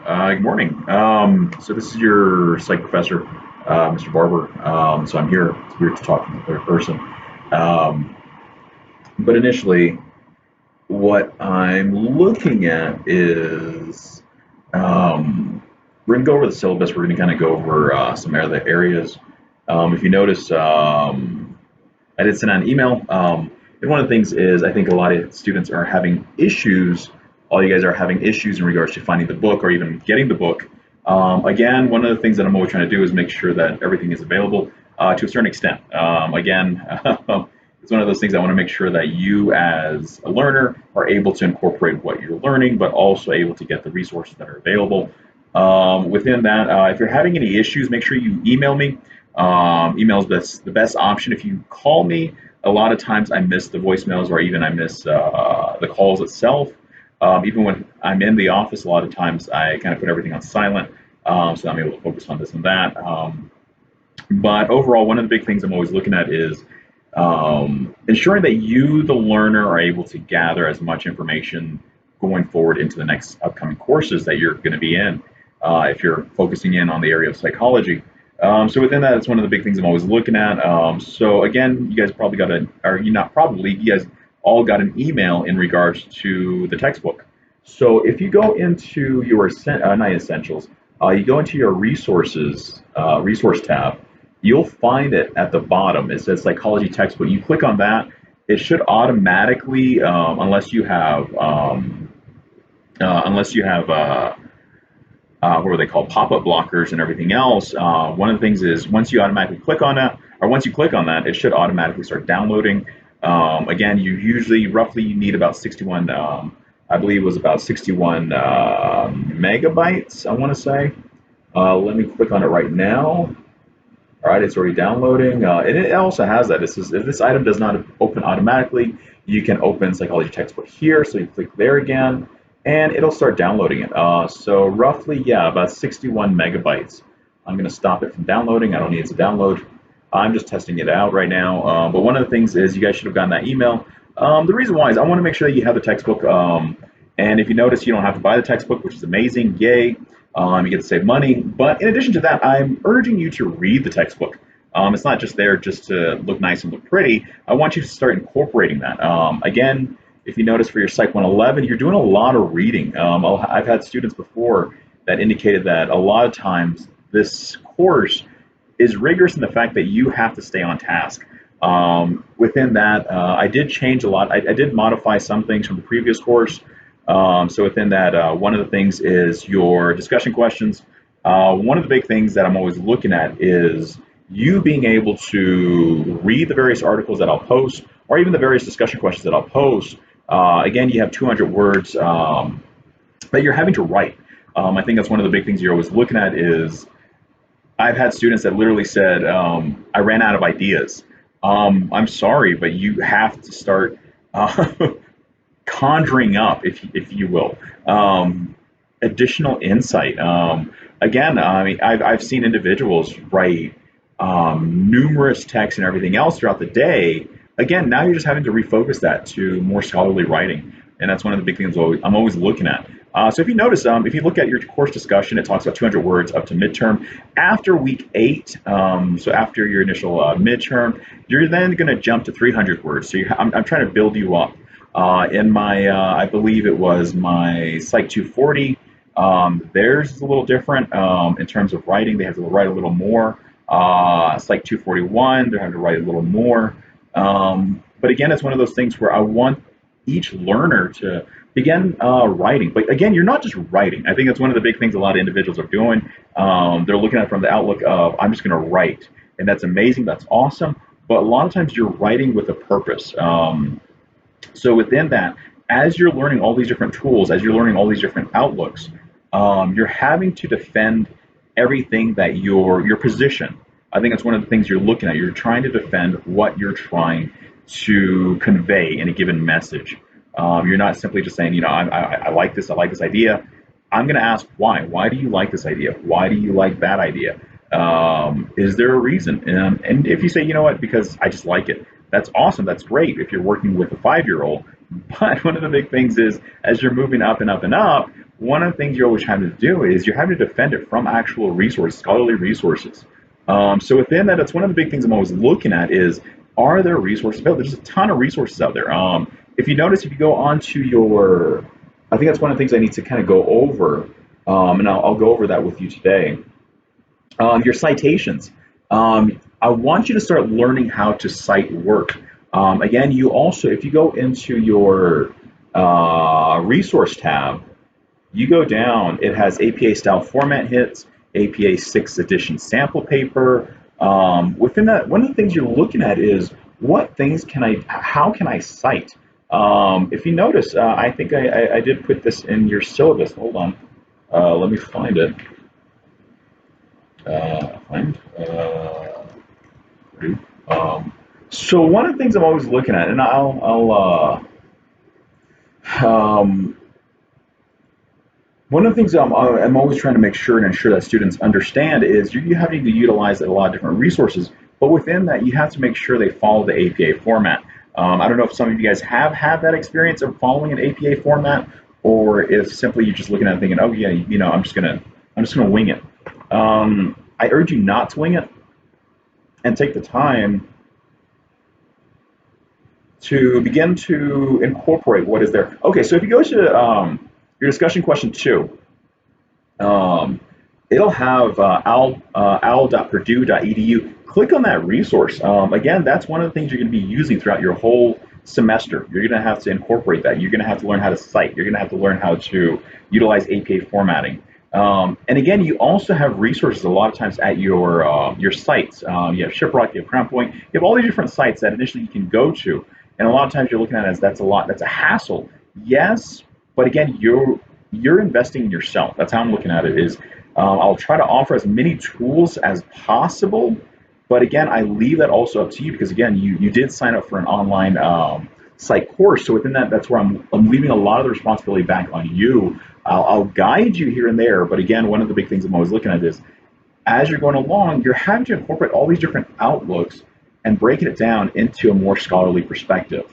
Good morning. So this is your psych professor, Mr. Barber. So I'm here. It's weird to talk to the third person. Um, but initially, what I'm looking at is we're going to go over the syllabus. We're going to kind of go over some other areas. If you notice, I did send out an email. And one of the things is I think a lot of students are having issues. All you guys are having issues in regards to finding the book or even getting the book. Again, one of the things that I'm always trying to do is make sure that everything is available to a certain extent. Again, it's one of those things I want to make sure that you as a learner are able to incorporate what you're learning, but also able to get the resources that are available. Within that, if you're having any issues, make sure you email me. Email is the best option. If you call me, a lot of times I miss the voicemails or even I miss the calls itself. Even when I'm in the office, a lot of times I kind of put everything on silent so I'm able to focus on this and that. But overall, one of the big things I'm always looking at is ensuring that you, the learner, are able to gather as much information going forward into the next upcoming courses that you're going to be in. If you're focusing in on the area of psychology, so within that, it's one of the big things I'm always looking at. So again, you guys probably got or you not probably, you guys all got an email in regards to the textbook. So if you go into your not essentials, you go into your resources resource tab, you'll find it at the bottom. It says psychology textbook. You click on that, it should automatically, unless you have what are they called, pop-up blockers and everything else. One of the things is once you automatically click on that, or once you click on that, it should automatically start downloading. Again, you usually roughly you need about 61. I believe it was about 61 megabytes. I want to say. Let me click on it right now. All right, it's already downloading, and it also has that. This is if this item does not open automatically, you can open psychology textbook here. So you click there again, and it'll start downloading it. So roughly, yeah, about 61 megabytes. I'm going to stop it from downloading. I don't need it to download. I'm just testing it out right now. But one of the things is you guys should have gotten that email. The reason why is I want to make sure that you have the textbook. And if you notice, you don't have to buy the textbook, which is amazing. Yay. You get to save money. But in addition to that, I'm urging you to read the textbook. It's not just there just to look nice and look pretty. I want you to start incorporating that. Again, if you notice for your Psych 111, you're doing a lot of reading. I've had students before that indicated that a lot of times this course is rigorous in the fact that you have to stay on task. Within that, I did change a lot. I did modify some things from the previous course. So within that, one of the things is your discussion questions. One of the big things that I'm always looking at is you being able to read the various articles that I'll post, or even the various discussion questions that I'll post. Again, you have 200 words that you're having to write. I think that's one of the big things you're always looking at is I've had students that literally said, I ran out of ideas. I'm sorry, but you have to start conjuring up, if you will, additional insight. Again, I mean, I've seen individuals write numerous texts and everything else throughout the day. Again, now you're just having to refocus that to more scholarly writing, and that's one of the big things I'm always looking at. So if you notice, if you look at your course discussion, it talks about 200 words up to midterm. After week 8, so after your initial midterm, you're then going to jump to 300 words. So I'm trying to build you up. In my, I believe it was my Psych 240, theirs is a little different in terms of writing. They have to write a little more. Psych 241, they have to write a little more. But again, it's one of those things where I want each learner to begin writing. But again, you're not just writing. I think that's one of the big things a lot of individuals are doing. They're looking at it from the outlook of, I'm just going to write. And that's amazing. That's awesome. But a lot of times you're writing with a purpose. So within that, as you're learning all these different tools, as you're learning all these different outlooks, you're having to defend everything that your position. I think that's one of the things you're looking at. You're trying to defend what you're trying to convey in a given message. You're not simply just saying, I like this idea. I'm going to ask why. Why do you like this idea? Why do you like that idea? Is there a reason? And if you say, you know what, because I just like it, that's awesome. That's great if you're working with a 5-year-old. But one of the big things is as you're moving up and up and up, one of the things you're always having to do is you're having to defend it from actual resources, scholarly resources. So within that, it's one of the big things I'm always looking at is, are there resources available? There's a ton of resources out there. If you notice, if you go onto your, I think that's one of the things I need to kind of go over, and I'll go over that with you today. Your citations. I want you to start learning how to cite work. Again, you also, if you go into your resource tab, you go down, it has APA style format hits, APA 6th edition sample paper. Within that, one of the things you're looking at is what things can how can I cite? If you notice, I think I did put this in your syllabus. Hold on, let me find it. Find. So one of the things I'm always looking at, and one of the things I'm always trying to make sure and ensure that students understand is you having to utilize a lot of different resources, but within that you have to make sure they follow the APA format. I don't know if some of you guys have had that experience of following an APA format, or if simply you're just looking at it thinking, oh yeah, I'm just gonna wing it. I urge you not to wing it and take the time to begin to incorporate what is there. Okay, so if you go to your discussion question 2, um, it'll have owl.purdue.edu. Click on that resource. Again, that's one of the things you're going to be using throughout your whole semester. You're going to have to incorporate that. You're going to have to learn how to cite. You're going to have to learn how to utilize APA formatting. And again, you also have resources a lot of times at your sites. You have Shiprock, you have Crown Point, you have all these different sites that initially you can go to. And a lot of times you're looking at it as that's a lot, that's a hassle. Yes, but again, you're investing in yourself. That's how I'm looking at it. Is I'll try to offer as many tools as possible, but again, I leave that also up to you because again, you did sign up for an online site course. So within that, that's where I'm leaving a lot of the responsibility back on you. I'll guide you here and there, but again, one of the big things I'm always looking at is as you're going along, you're having to incorporate all these different outlooks and breaking it down into a more scholarly perspective.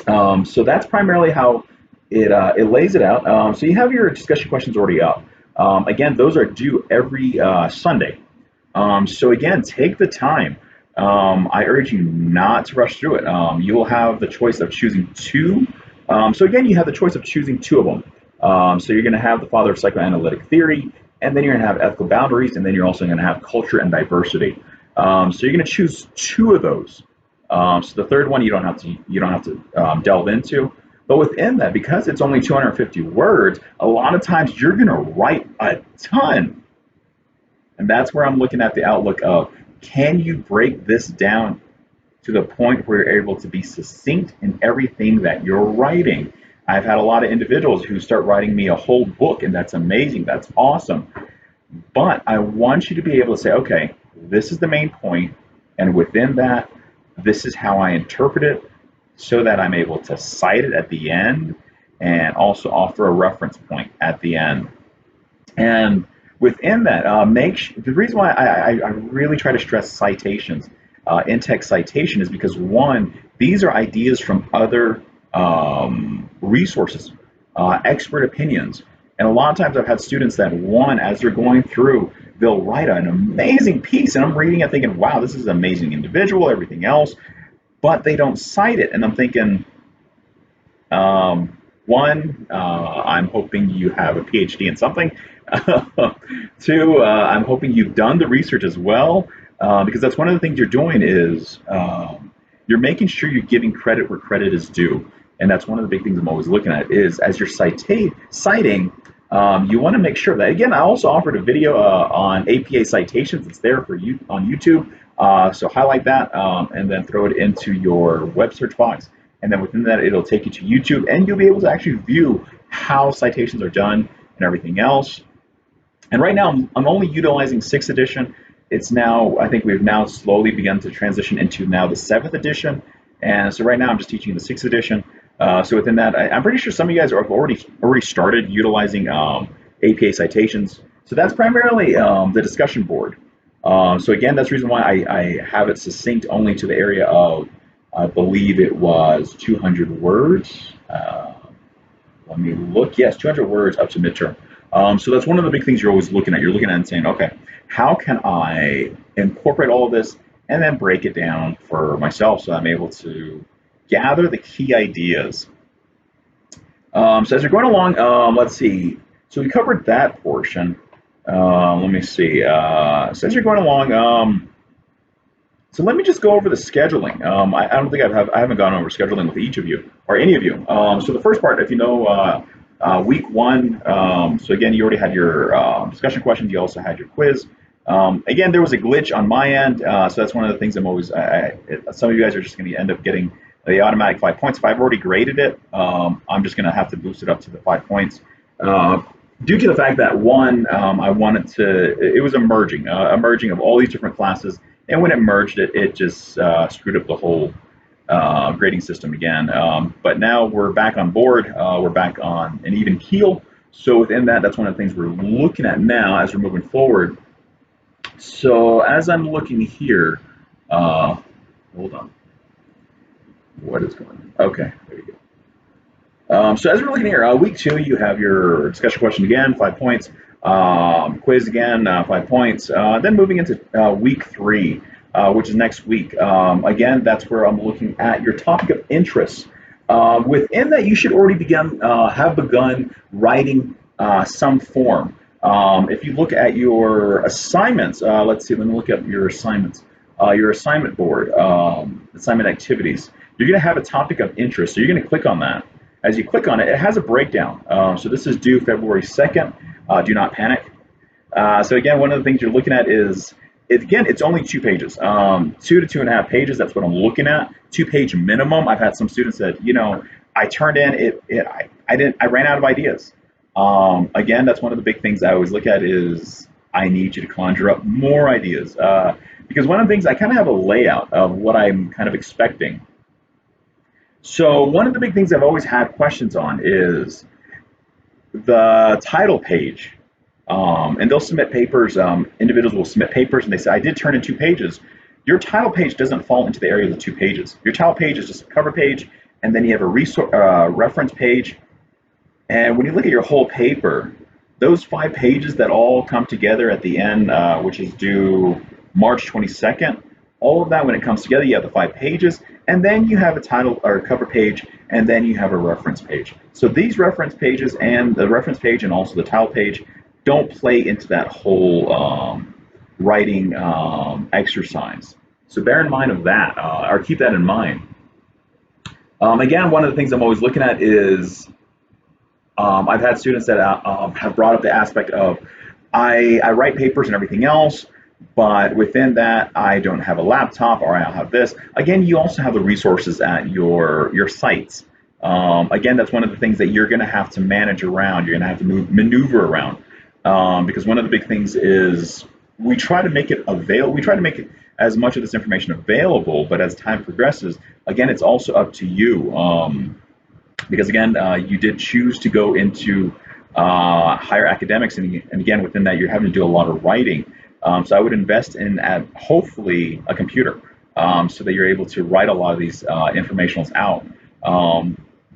So that's primarily how it lays it out. So you have your discussion questions already up. Again, those are due every Sunday. So again, take the time. I urge you not to rush through it. You will have the choice of choosing two. So again, you have the choice of choosing two of them. So you're going to have the father of psychoanalytic theory, and then you're going to have ethical boundaries, and then you're also going to have culture and diversity. So you're going to choose two of those. So the third one you don't have to delve into. But within that, because it's only 250 words, a lot of times you're going to write a ton. And that's where I'm looking at the outlook of, can you break this down to the point where you're able to be succinct in everything that you're writing? I've had a lot of individuals who start writing me a whole book, and that's amazing. That's awesome. But I want you to be able to say, okay, this is the main point, and within that, this is how I interpret it so that I'm able to cite it at the end and also offer a reference point at the end. And within that, the reason why I really try to stress citations, in-text citation, is because one, these are ideas from other resources, expert opinions. And a lot of times I've had students that, one, as they're going through, they'll write an amazing piece, and I'm reading it thinking, wow, this is an amazing individual, everything else, but they don't cite it. And I'm thinking, one, I'm hoping you have a PhD in something. Two, I'm hoping you've done the research as well, because that's one of the things you're doing is you're making sure you're giving credit where credit is due. And that's one of the big things I'm always looking at is as you're citing, you want to make sure that, again, I also offered a video on APA citations. It's there for you on YouTube. So highlight that and then throw it into your web search box. And then within that, it'll take you to YouTube, and you'll be able to actually view how citations are done and everything else. And right now, I'm only utilizing 6th edition. It's now, I think we've now slowly begun to transition into now the 7th edition. And so right now, I'm just teaching the 6th edition. So within that, I'm pretty sure some of you guys have already started utilizing APA citations. So that's primarily the discussion board. So again, that's the reason why I have it succinct only to the area of, I believe it was 200 words. Let me look. Yes, 200 words up to midterm. So that's one of the big things you're always looking at. You're looking at and saying, okay, how can I incorporate all of this and then break it down for myself so I'm able to gather the key ideas. So as you're going along, let's see. So we covered that portion. Let me see. So as you're going along, so let me just go over the scheduling. I don't think I haven't gone over scheduling with each of you or any of you. So the first part, if you know, week one. So again, you already had your discussion questions. You also had your quiz. Again, there was a glitch on my end, so that's one of the things I'm always. Some of you guys are just going to end up getting the automatic 5 points. If I've already graded it, I'm just going to have to boost it up to the 5 points. Due to the fact that one, I wanted to, it was a merging of all these different classes, and when it merged it, it just screwed up the whole grading system again. But now we're back on board. We're back on an even keel. So within that, that's one of the things we're looking at now as we're moving forward. So as I'm looking here, hold on. What is going on? Okay, there you go. So as we're looking here, week two, you have your discussion question again, 5 points. Quiz again, 5 points. Then moving into week three, which is next week. Again, that's where I'm looking at your topic of interest. Within that, you should already have begun writing some form. If you look at your assignments, let's see, let me look at your assignments. Your assignment board, assignment activities. You're going to have a topic of interest, so you're going to click on that. As you click on it, it has a breakdown. So this is due February 2nd. Do not panic. So again, one of the things you're looking at is, again, it's only 2 pages, 2 to 2.5 pages. That's what I'm looking at. 2 page minimum. I've had some students that, I turned in I ran out of ideas. Again, that's one of the big things I always look at is I need you to conjure up more ideas. Because one of the things I kind of have a layout of what I'm kind of expecting. So one of the big things I've always had questions on is the title page. And they'll submit papers, individuals will submit papers and they say, I did turn in 2 pages. Your title page doesn't fall into the area of the 2 pages. Your title page is just a cover page, and then you have a reference page. And when you look at your whole paper, those 5 pages that all come together at the end, which is due March 22nd, all of that, when it comes together, you have the 5 pages, and then you have a title or a cover page, and then you have a reference page. So these reference pages and the reference page and also the title page don't play into that whole writing exercise. So bear in mind of that, or keep that in mind. Again, one of the things I'm always looking at is I've had students that have brought up the aspect of I write papers and everything else, but within that I don't have a laptop or I don't have this. Again, you also have the resources at your sites. Again, that's one of the things that you're going to have to manage around. You're going to have to maneuver around because one of the big things is we try to make it available. We try to make it as much of this information available, but as time progresses, again, it's also up to you. Because again, you did choose to go into higher academics, and again, within that, you're having to do a lot of writing. So I would invest in hopefully a computer so that you're able to write a lot of these informationals out.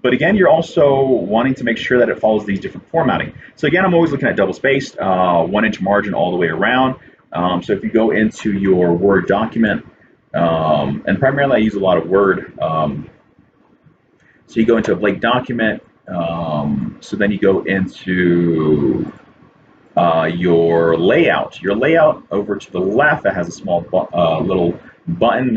But again, you're also wanting to make sure that it follows these different formatting. So again, I'm always looking at double spaced, 1 inch margin all the way around. So if you go into your Word document, and primarily I use a lot of Word. So you go into a blank document. So then you go into your layout. Your layout over to the left, that has a small little button,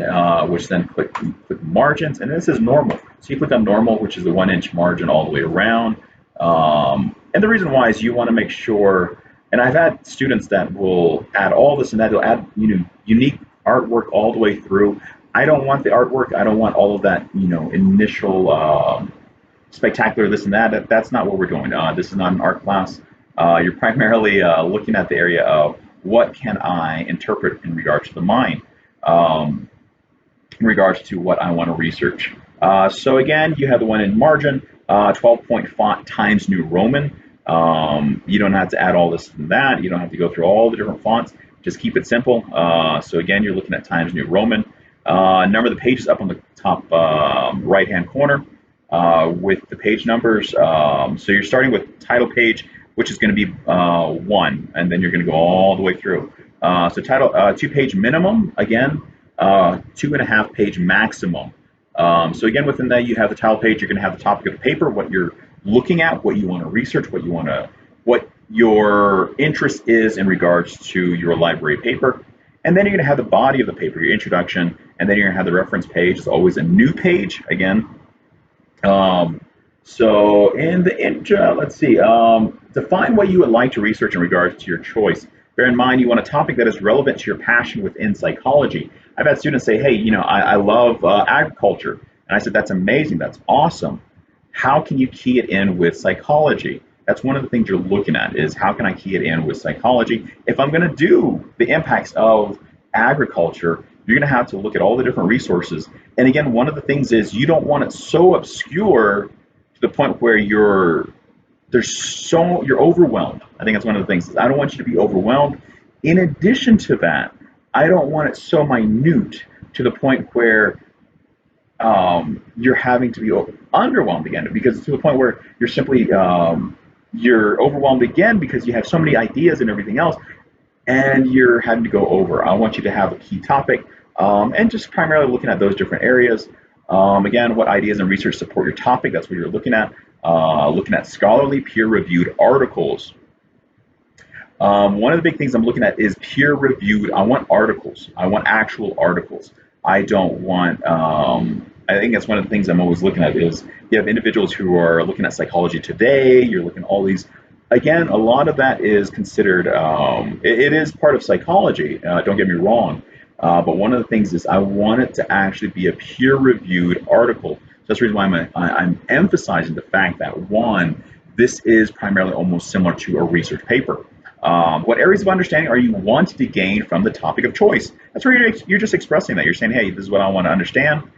which then click margins, and this is normal. So you click on normal, which is the 1 inch margin all the way around. And the reason why is you want to make sure, and I've had students that will add all this and that, they'll add unique artwork all the way through. I don't want the artwork. I don't want all of that, initial spectacular this and that. That's not what we're doing. This is not an art class. You're primarily looking at the area of what can I interpret in regards to the mind, in regards to what I want to research. So again, you have the 1 inch margin, 12-point font Times New Roman. You don't have to add all this and that. You don't have to go through all the different fonts. Just keep it simple. So again, you're looking at Times New Roman. Number of the pages up on the top right-hand corner. with the page numbers. So you're starting with title page, which is going to be 1, and then you're going to go all the way through. So title 2-page minimum, again, 2.5-page maximum. So again, within that, you have the title page. You're going to have the topic of the paper, what you're looking at, what you want to research, what your interest is in regards to your library paper. And then you're going to have the body of the paper, your introduction, and then you're going to have the reference page. It's always a new page, again. So in the intro, let's see, define what you would like to research in regards to your choice. Bear in mind, you want a topic that is relevant to your passion within psychology. I've had students say, hey, I love agriculture. And I said, that's amazing. That's awesome. How can you key it in with psychology? That's one of the things you're looking at is how can I key it in with psychology? If I'm going to do the impacts of agriculture, you're going to have to look at all the different resources. And again, one of the things is you don't want it so obscure to the point where you're overwhelmed. I think that's one of the things. I don't want you to be overwhelmed. In addition to that, I don't want it so minute to the point where you're having to be underwhelmed again, because to the point where you're simply you're overwhelmed again because you have so many ideas and everything else, and you're having to go over. I want you to have a key topic, and just primarily looking at those different areas. Again, what ideas and research support your topic? That's what you're looking at. Looking at scholarly, peer-reviewed articles. One of the big things I'm looking at is peer-reviewed. I want articles. I want actual articles. I don't want. I think that's one of the things I'm always looking at is you have individuals who are looking at Psychology Today. You're looking at all these. Again, a lot of that is considered. It is part of psychology. Don't get me wrong. But one of the things is I want it to actually be a peer-reviewed article. So that's the reason why I'm emphasizing the fact that, one, this is primarily almost similar to a research paper. What areas of understanding are you wanting to gain from the topic of choice? That's where you're just expressing that. You're saying, hey, this is what I want to understand.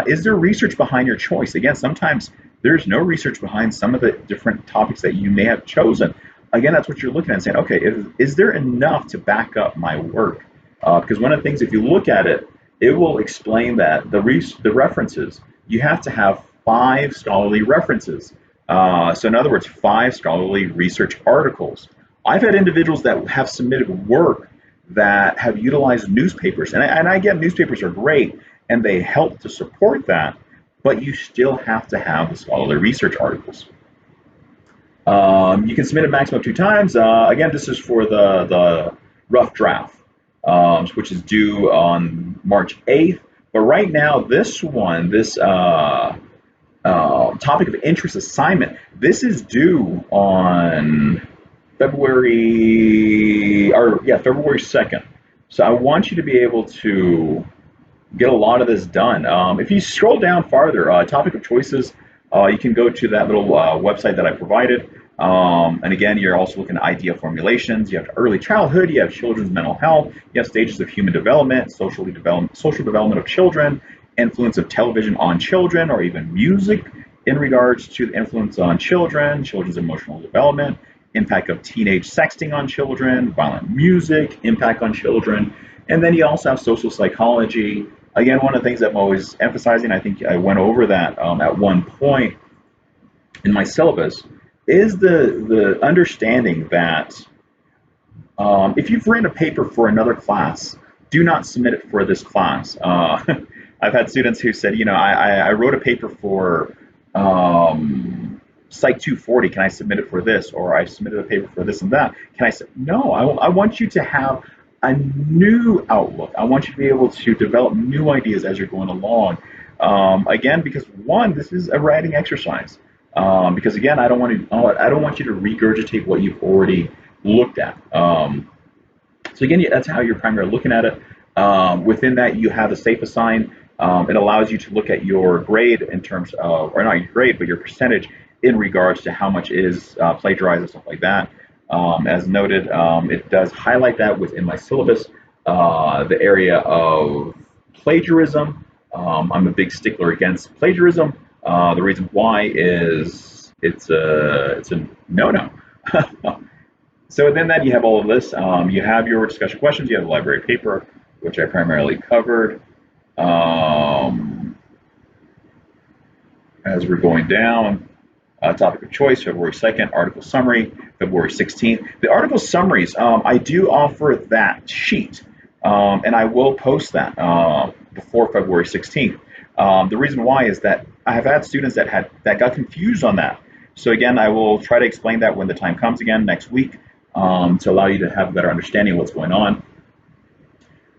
Is there research behind your choice? Again, sometimes there's no research behind some of the different topics that you may have chosen. Again, that's what you're looking at and saying, okay, is there enough to back up my work? Because one of the things, if you look at it, it will explain that the references, you have to have 5 scholarly references. So in other words, 5 scholarly research articles. I've had individuals that have submitted work that have utilized newspapers, and I get newspapers are great, and they help to support that, but you still have to have the scholarly research articles. You can submit a maximum of 2 times. Again, this is for the rough draft, which is due on March 8th. But right now, this topic of interest assignment, this is due on February 2nd. So I want you to be able to get a lot of this done. If you scroll down farther, topic of choices, you can go to that little website that I provided. And again, you're also looking at idea formulations. You have early childhood, you have children's mental health, you have stages of human development, social development of children, influence of television on children, or even music in regards to the influence on children, children's emotional development, impact of teenage sexting on children, violent music, impact on children. And then you also have social psychology. Again, one of the things I'm always emphasizing, I think I went over that at one point in my syllabus, is the understanding that if you've written a paper for another class, do not submit it for this class. I've had students who said, I wrote a paper for Psych 240, can I submit it for this? Or I submitted a paper for this and that. Can I say, no, I want you to have a new outlook. I want you to be able to develop new ideas as you're going along. Again, because one, this is a writing exercise. Because again, I don't want you to regurgitate what you've already looked at. So again, that's how you're primarily looking at it. Within that, you have a safe assign. It allows you to look at your grade in terms of, or not your grade, but your percentage in regards to how much is plagiarized and stuff like that. As noted, it does highlight that within my syllabus, the area of plagiarism. I'm a big stickler against plagiarism. The reason why is it's a no-no. So within that, you have all of this. You have your discussion questions. You have the library paper, which I primarily covered. as we're going down. Topic of choice, February 2nd, article summary, February 16th. The article summaries, I do offer that sheet, and I will post that before February 16th. The reason why is that I have had students that got confused on that. So again, I will try to explain that when the time comes again next week, to allow you to have a better understanding of what's going on.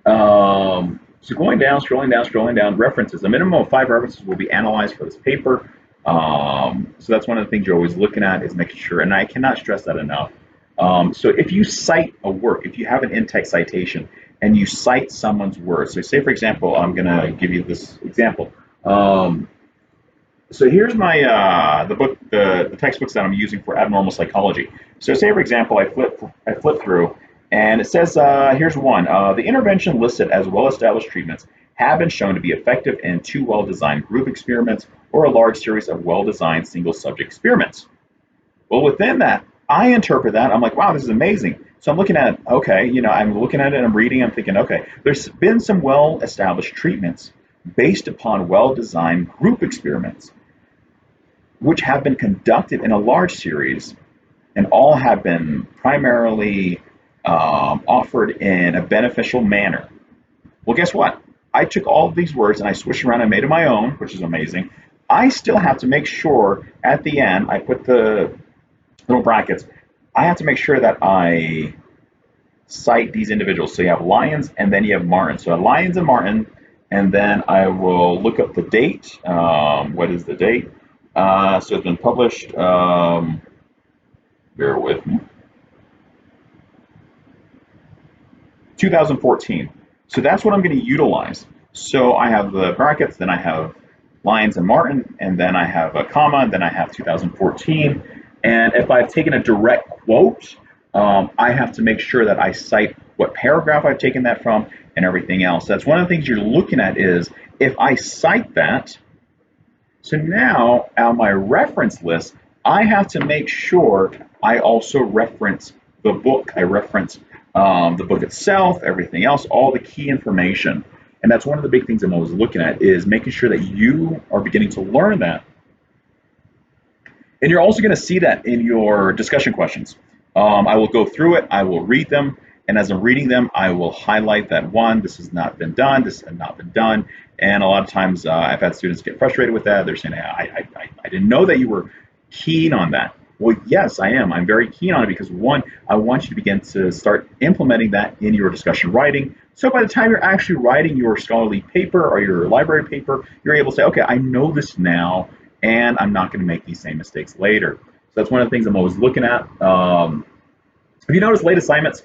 So going down, scrolling down, references. A minimum of 5 references will be analyzed for this paper. So that's one of the things you're always looking at, is making sure, and I cannot stress that enough. So if you cite a work, if you have an in-text citation and you cite someone's work, so say for example, I'm going to give you this example. So here's my the book, the textbooks that I'm using for abnormal psychology. So say for example, I flip through, and it says here's one. The intervention listed as well-established treatments have been shown to be effective in 2 well-designed group experiments or a large series of well-designed single-subject experiments. Well, within that, I interpret that. I'm like, wow, this is amazing. So I'm looking at, okay, I'm looking at it and I'm reading, I'm thinking, okay, there's been some well-established treatments based upon well-designed group experiments, which have been conducted in a large series and all have been primarily offered in a beneficial manner. Well, guess what? I took all of these words and I switched around and made it my own, which is amazing. I still have to make sure at the end, I put the little brackets. I have to make sure that I cite these individuals. So you have Lyons and then you have Martin. So Lyons and Martin, and then I will look up the date. What is the date? So it's been published. Bear with me. 2014. So that's what I'm going to utilize. So I have the brackets, then I have Lyons and Martin, and then I have a comma, and then I have 2014. And if I've taken a direct quote, I have to make sure that I cite what paragraph I've taken that from and everything else. That's one of the things you're looking at, is if I cite that, so now on my reference list, I have to make sure I also reference the book. I reference the book itself, everything else, all the key information. And that's one of the big things I'm always looking at, is making sure that you are beginning to learn that. And you're also going to see that in your discussion questions. I will go through it, I will read them, and as I'm reading them, I will highlight that one, this has not been done, this has not been done. And a lot of times I've had students get frustrated with that. They're saying, I didn't know that you were keen on that. Well, yes, I am. I'm very keen on it because, one, I want you to begin to start implementing that in your discussion writing. So by the time you're actually writing your scholarly paper or your library paper, you're able to say, okay, I know this now, and I'm not going to make these same mistakes later. So that's one of the things I'm always looking at. If you notice late assignments,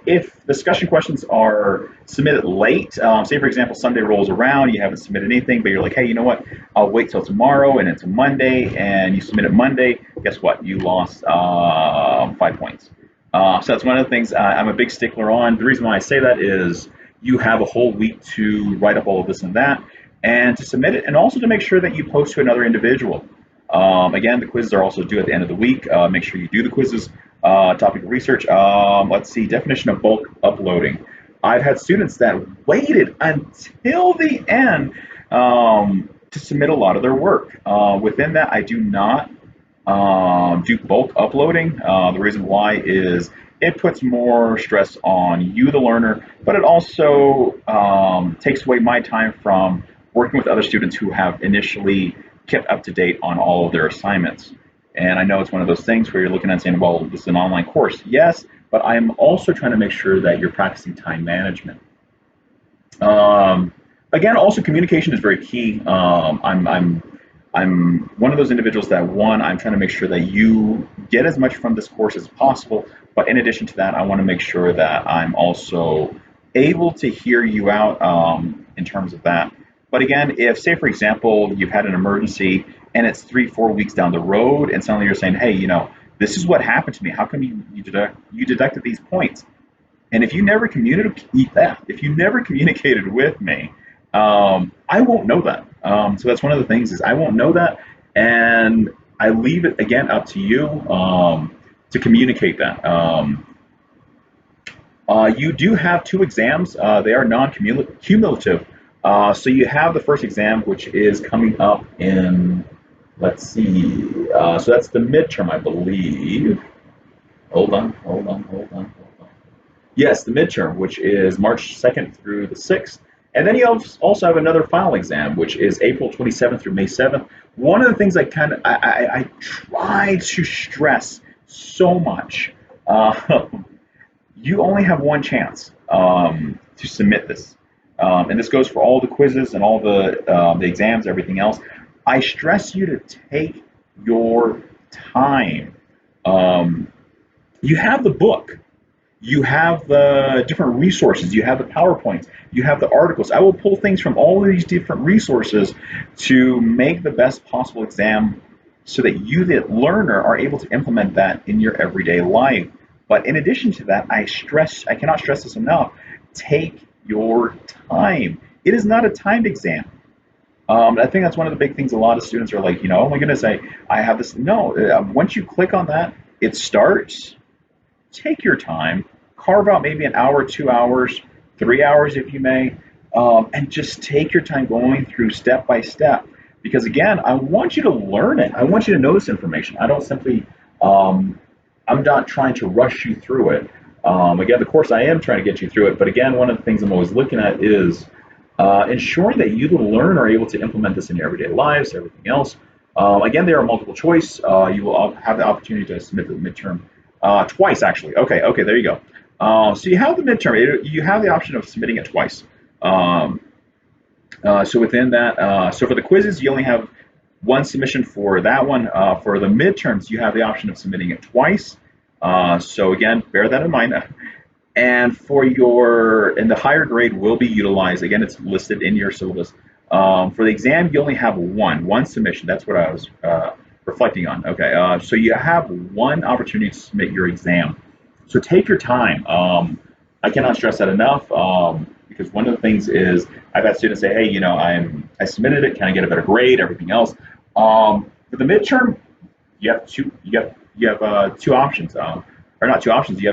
if discussion questions are submitted late, say for example, Sunday rolls around, you haven't submitted anything, but you're like, hey, you know what, I'll wait till tomorrow, and it's a Monday, and you submit it Monday, guess what, you lost 5 points. So that's one of the things I'm a big stickler on. The reason why I say that is you have a whole week to write up all of this and that, and to submit it, and also to make sure that you post to another individual. Again, the quizzes are also due at the end of the week. Make sure you do the quizzes. Topic of research. Let's see, definition of bulk uploading. I've had students that waited until the end to submit a lot of their work. Within that, I do not do bulk uploading. The reason why is it puts more stress on you, the learner, but it also takes away my time from working with other students who have initially kept up to date on all of their assignments. And I know it's one of those things where you're looking at saying, well, this is an online course. Yes, but I'm also trying to make sure that you're practicing time management. Again, also communication is very key. I'm one of those individuals that, one, I'm trying to make sure that you get as much from this course as possible. But in addition to that, I want to make sure that I'm also able to hear you out in terms of that. But again, if, say, for example, you've had an emergency and it's 3-4 weeks down the road, and suddenly you're saying, hey, this is what happened to me. How come you deducted these points? And if you never communicated with me, I won't know that. So that's one of the things, is I won't know that, and I leave it again up to you to communicate that. You do have 2 exams. They are non-cumulative. So you have the first exam, which is coming up in Let's see. So that's the midterm, I believe. Hold on. Yes, the midterm, which is March 2nd through the 6th. And then you also have another final exam, which is April 27th through May 7th. One of the things I try to stress so much, you only have one chance to submit this. And this goes for all the quizzes and all the exams, everything else. I stress you to take your time. Um, you have the book, you have the different resources, you have the PowerPoints, you have the articles. I will pull things from all of these different resources to make the best possible exam so that you, the learner, are able to implement that in your everyday life. But in addition to that, I cannot stress this enough, take your time. It is not a timed exam. I think that's one of the big things. A lot of students are like, oh my goodness, I have this. No, once you click on that, it starts. Take your time, carve out maybe an hour, 2 hours, 3 hours if you may, and just take your time going through step by step. Because again, I want you to learn it. I want you to know this information. I don't simply, I'm not trying to rush you through it. Again, of course, I am trying to get you through it. But again, one of the things I'm always looking at is ensuring that you, the learner, are able to implement this in your everyday lives, everything else. Again, there are multiple choice. You will have the opportunity to submit the midterm twice, actually. Okay, there you go. So you have the midterm. You have the option of submitting it twice. Um, so within that, so for the quizzes, you only have one submission for that one. For the midterms, you have the option of submitting it twice. So again, bear that in mind. And and the higher grade will be utilized. Again, it's listed in your syllabus. For the exam, you only have one submission. That's what I was reflecting on. Okay, so you have one opportunity to submit your exam. So take your time. I cannot stress that enough because one of the things is I've had students say, hey, I submitted it. Can I get a better grade? Everything else. For the midterm, you have two options, or not two options. You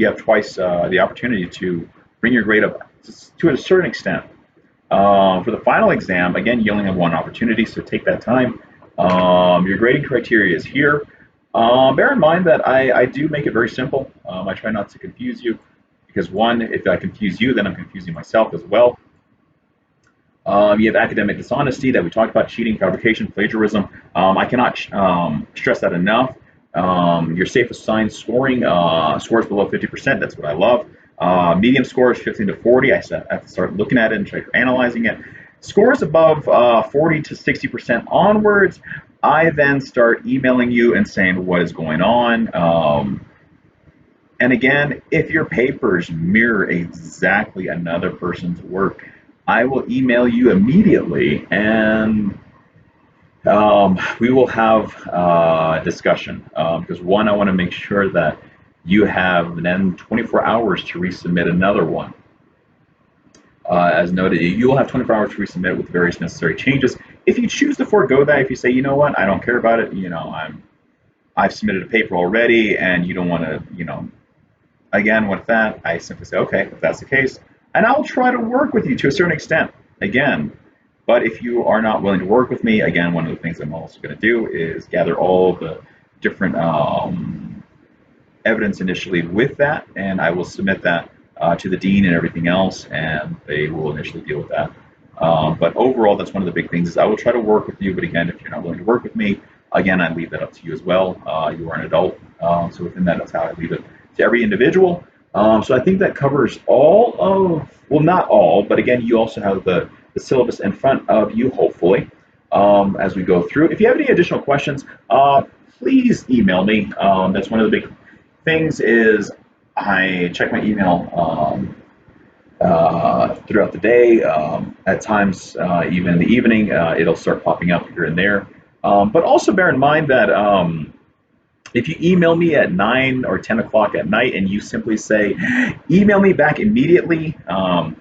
have twice the opportunity to bring your grade up to a certain extent. For the final exam, again, you only have one opportunity, so take that time. Your grading criteria is here. Bear in mind that I do make it very simple. I try not to confuse you because one, if I confuse you, then I'm confusing myself as well. You have academic dishonesty that we talked about, cheating, fabrication, plagiarism. I cannot stress that enough. Your safe assigned scoring scores below 50%. That's what I love. Medium score is 15 to 40. I have to start looking at it and try analyzing it. Scores above 40 to 60% onwards, I then start emailing you and saying what is going on. And again, if your papers mirror exactly another person's work, I will email you immediately and we will have a discussion. Because one, I want to make sure that you have then 24 hours to resubmit another one. As noted, you will have 24 hours to resubmit with various necessary changes. If you choose to forego that, if you say, you know what, I don't care about it, I've submitted a paper already, and you don't want to, again, with that, I simply say, okay, if that's the case, and I'll try to work with you to a certain extent. Again, but if you are not willing to work with me, again, one of the things I'm also going to do is gather all the different evidence initially with that, and I will submit that to the dean and everything else, and they will initially deal with that. But overall, that's one of the big things is I will try to work with you, but again, if you're not willing to work with me, again, I leave that up to you as well. You are an adult, so within that, that's how I leave it to every individual. So I think that covers all of, well, not all, but again, you also have the syllabus in front of you, hopefully, as we go through. If you have any additional questions, please email me. That's one of the big things is I check my email throughout the day. At times, even in the evening, it'll start popping up here and there. But also bear in mind that if you email me at 9 or 10 o'clock at night and you simply say, email me back immediately, one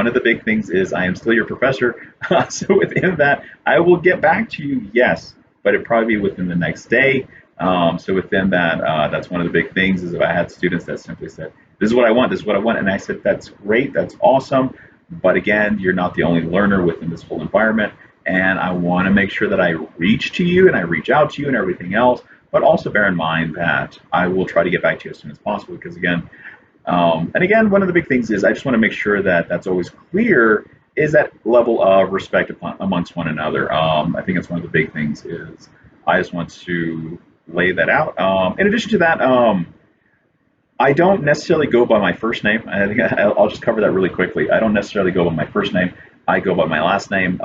of the big things is I am still your professor. So within that, I will get back to you, yes, but it probably be within the next day. So within that, that's one of the big things is if I had students that simply said, this is what I want, this is what I want. And I said, that's great, that's awesome. But again, you're not the only learner within this whole environment. and I want to make sure that I reach to you and I reach out to you and everything else. But also bear in mind that I will try to get back to you as soon as possible because again, one of the big things is I just want to make sure that that's always clear is that level of respect amongst one another. I think that's one of the big things is I just want to lay that out. In addition to that, I don't necessarily go by my first name. I think I'll just cover that really quickly. I don't necessarily go by my first name. I go by my last name.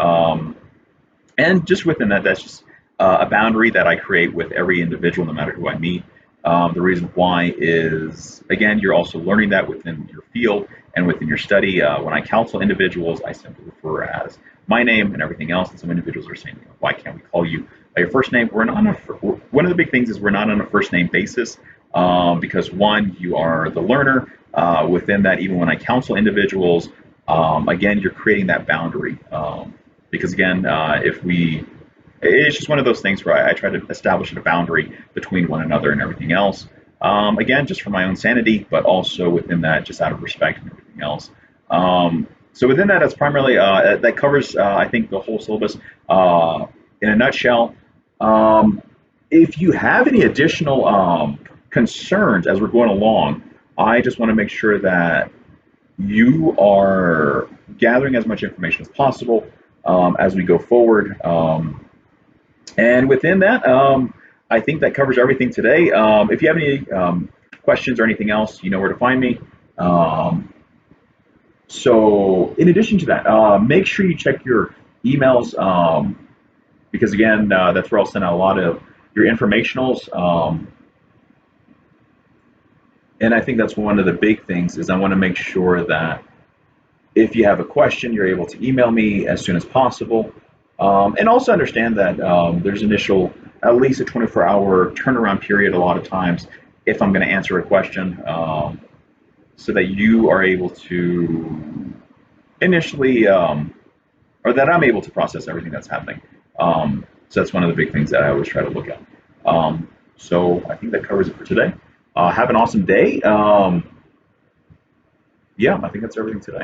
And just within that, that's just a boundary that I create with every individual, no matter who I meet. The reason why is, again, you're also learning that within your field and within your study. When I counsel individuals, I simply refer as my name and everything else. And some individuals are saying, why can't we call you by your first name? One of the big things is we're not on a first name basis because one, you are the learner. Within that, even when I counsel individuals, again, you're creating that boundary. Because again, it's just one of those things where I try to establish a boundary between one another and everything else. Again, just for my own sanity, but also within that, just out of respect and everything else. So within that, that's primarily that covers, I think, the whole syllabus in a nutshell. If you have any additional concerns as we're going along, I just want to make sure that you are gathering as much information as possible as we go forward. And within that, I think that covers everything today. If you have any questions or anything else, you know where to find me. So in addition to that, make sure you check your emails because again, that's where I'll send out a lot of your informationals. And I think that's one of the big things is I want to make sure that if you have a question, you're able to email me as soon as possible. And also understand that there's at least a 24-hour turnaround period a lot of times if I'm going to answer a question so that you are able to initially, or that I'm able to process everything that's happening. So that's one of the big things that I always try to look at. So I think that covers it for today. Have an awesome day. Yeah, I think that's everything today.